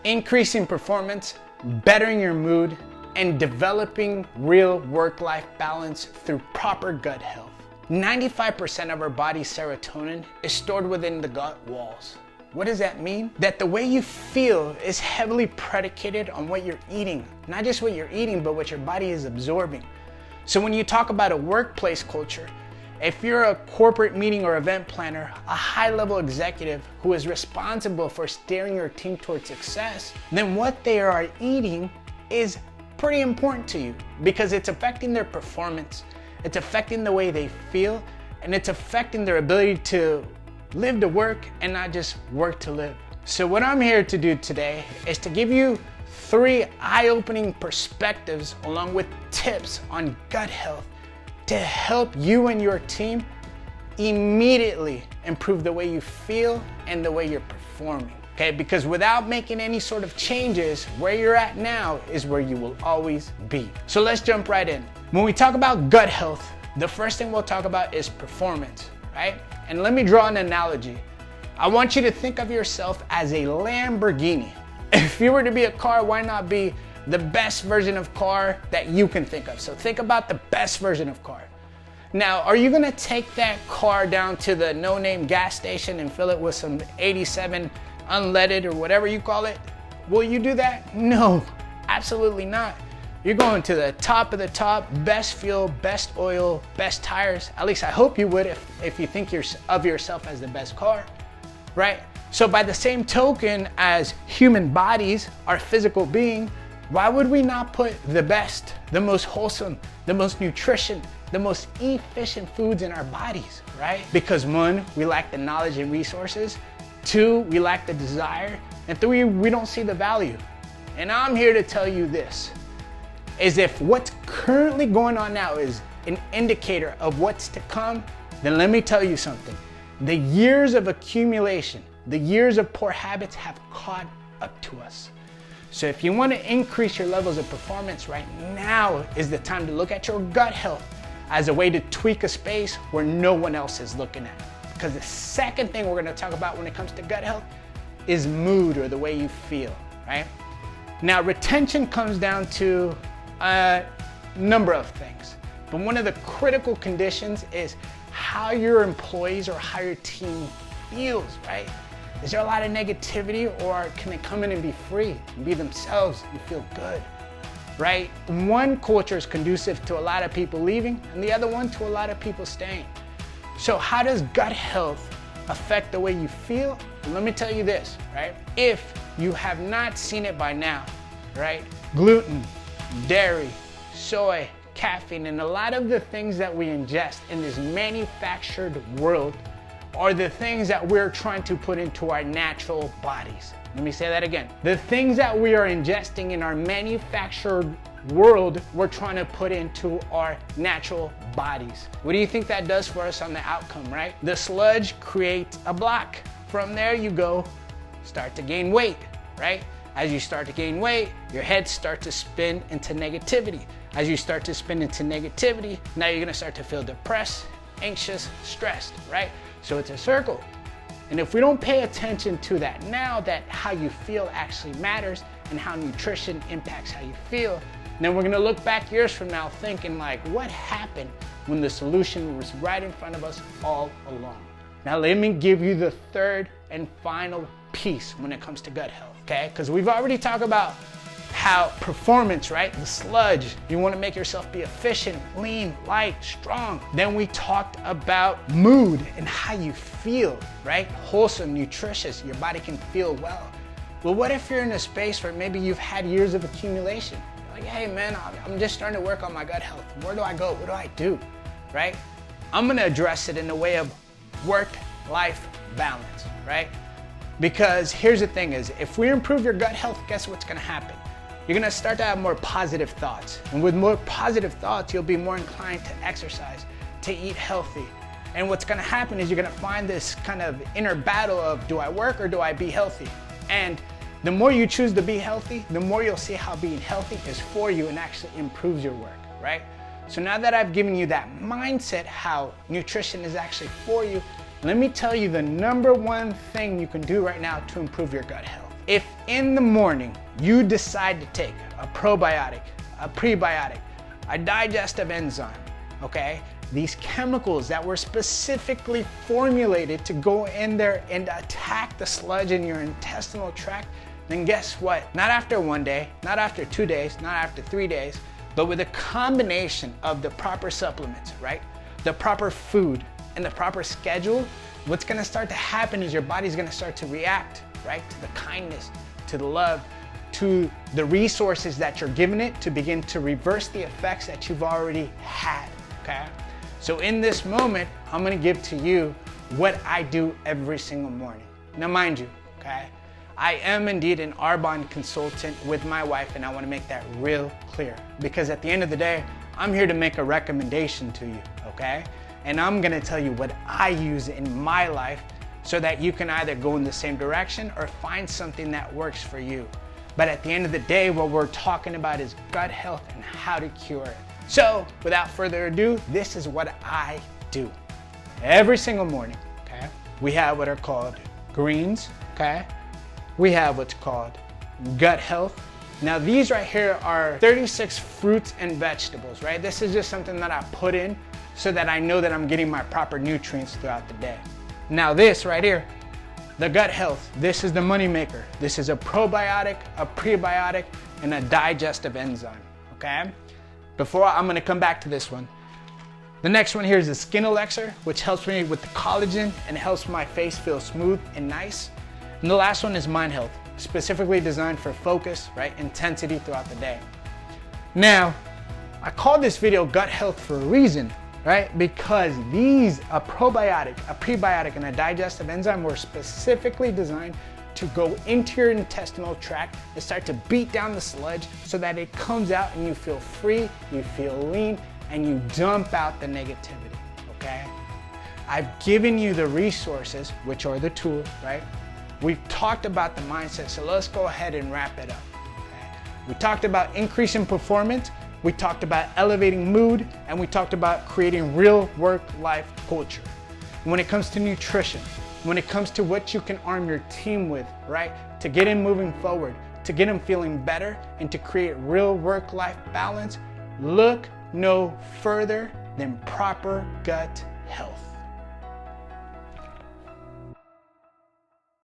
increasing performance, bettering your mood, and developing real work-life balance through proper gut health. 95% of our body's serotonin is stored within the gut walls. What does that mean? That the way you feel is heavily predicated on what you're eating. Not just what you're eating, but what your body is absorbing. So when you talk about a workplace culture, if you're a corporate meeting or event planner, a high-level executive who is responsible for steering your team towards success, then what they are eating is pretty important to you because it's affecting their performance, it's affecting the way they feel, and it's affecting their ability to live to work and not just work to live. So what I'm here to do today is to give you 3 eye-opening perspectives along with tips on gut health to help you and your team immediately improve the way you feel and the way you're performing. Okay, because without making any sort of changes, where you're at now is where you will always be. So let's jump right in. When we talk about gut health, the first thing we'll talk about is performance, right? And let me draw an analogy. I want you to think of yourself as a Lamborghini. If you were to be a car, why not be the best version of car that you can think of? So think about the best version of car. Now, are you gonna take that car down to the no-name gas station and fill it with some 87 unleaded or whatever you call it? Will you do that? No, absolutely not. You're going to the top of the top, best fuel, best oil, best tires. At least I hope you would if you think of yourself as the best car, right? So by the same token as human bodies are physical being, why would we not put the best, the most wholesome, the most nutrition, the most efficient foods in our bodies, right? Because 1, we lack the knowledge and resources. 2, we lack the desire. And 3, we don't see the value. And I'm here to tell you this, is if what's currently going on now is an indicator of what's to come, then let me tell you something. The years of accumulation, the years of poor habits have caught up to us. So if you want to increase your levels of performance, right now is the time to look at your gut health as a way to tweak a space where no one else is looking at. Because the second thing we're going to talk about when it comes to gut health is mood, or the way you feel, right? Now, retention comes down to a number of things, but one of the critical conditions is how your employees or how your team feels, right? Is there a lot of negativity, or can they come in and be free and be themselves and feel good, right? One culture is conducive to a lot of people leaving and the other one to a lot of people staying. So how does gut health affect the way you feel? Let me tell you this, right? If you have not seen it by now, right? Gluten, dairy, soy, caffeine, and a lot of the things that we ingest in this manufactured world are the things that we're trying to put into our natural bodies. Let me say that again. The things that we are ingesting in our manufactured world, we're trying to put into our natural bodies. What do you think that does for us on the outcome, right? The sludge creates a block. From there you go, start to gain weight, right? As you start to gain weight, your head starts to spin into negativity. As you start to spin into negativity, now you're gonna start to feel depressed, anxious, stressed, right? So it's a circle. And if we don't pay attention to that now, that how you feel actually matters and how nutrition impacts how you feel, then we're gonna look back years from now thinking like, what happened when the solution was right in front of us all along? Now let me give you the third and final piece when it comes to gut health, okay? Because we've already talked about how performance, right? The sludge, you want to make yourself be efficient, lean, light, strong. Then we talked about mood and how you feel, right? Wholesome, nutritious, your body can feel well. Well, what if you're in a space where maybe you've had years of accumulation? You're like, hey man, I'm just starting to work on my gut health. Where do I go? What do I do, right? I'm gonna address it in the way of work-life balance, right? Because here's the thing is, if we improve your gut health, guess what's gonna happen? You're gonna start to have more positive thoughts. And with more positive thoughts, you'll be more inclined to exercise, to eat healthy. And what's gonna happen is you're gonna find this kind of inner battle of, do I work or do I be healthy? And the more you choose to be healthy, the more you'll see how being healthy is for you and actually improves your work, right? So now that I've given you that mindset, how nutrition is actually for you, let me tell you the number one thing you can do right now to improve your gut health. If in the morning you decide to take a probiotic, a prebiotic, a digestive enzyme, okay? These chemicals that were specifically formulated to go in there and attack the sludge in your intestinal tract, then guess what? Not after 1 day, not after 2 days, not after 3 days, but with a combination of the proper supplements, right? The proper food and the proper schedule, what's gonna start to happen is your body's gonna start to react, right? To the kindness, to the love, to the resources that you're giving it to begin to reverse the effects that you've already had, okay? So in this moment, I'm gonna give to you what I do every single morning. Now mind you, okay? I am indeed an Arbonne consultant with my wife, and I wanna make that real clear, because at the end of the day, I'm here to make a recommendation to you, okay? And I'm gonna tell you what I use in my life so that you can either go in the same direction or find something that works for you. But at the end of the day, what we're talking about is gut health and how to cure it. So without further ado, this is what I do. Every single morning, okay? We have what are called greens, okay? We have what's called gut health. Now these right here are 36 fruits and vegetables, right? This is just something that I put in so that I know that I'm getting my proper nutrients throughout the day. Now this right here, the gut health, this is the money maker. This is a probiotic, a prebiotic, and a digestive enzyme, okay? Before I'm gonna come back to this one. The next one here is the Skin Elixir, which helps me with the collagen and helps my face feel smooth and nice. And the last one is Mind Health, specifically designed for focus, right? Intensity throughout the day. Now, I called this video Gut Health for a reason, right? Because these, a probiotic, a prebiotic, and a digestive enzyme were specifically designed to go into your intestinal tract and start to beat down the sludge so that it comes out and you feel free, you feel lean, and you dump out the negativity, okay? I've given you the resources, which are the tools, right? We've talked about the mindset, so let's go ahead and wrap it up, okay? We talked about increasing performance, we talked about elevating mood, and we talked about creating real work-life culture. When it comes to nutrition, when it comes to what you can arm your team with, right? To get them moving forward, to get them feeling better, and to create real work-life balance, look no further than proper gut health.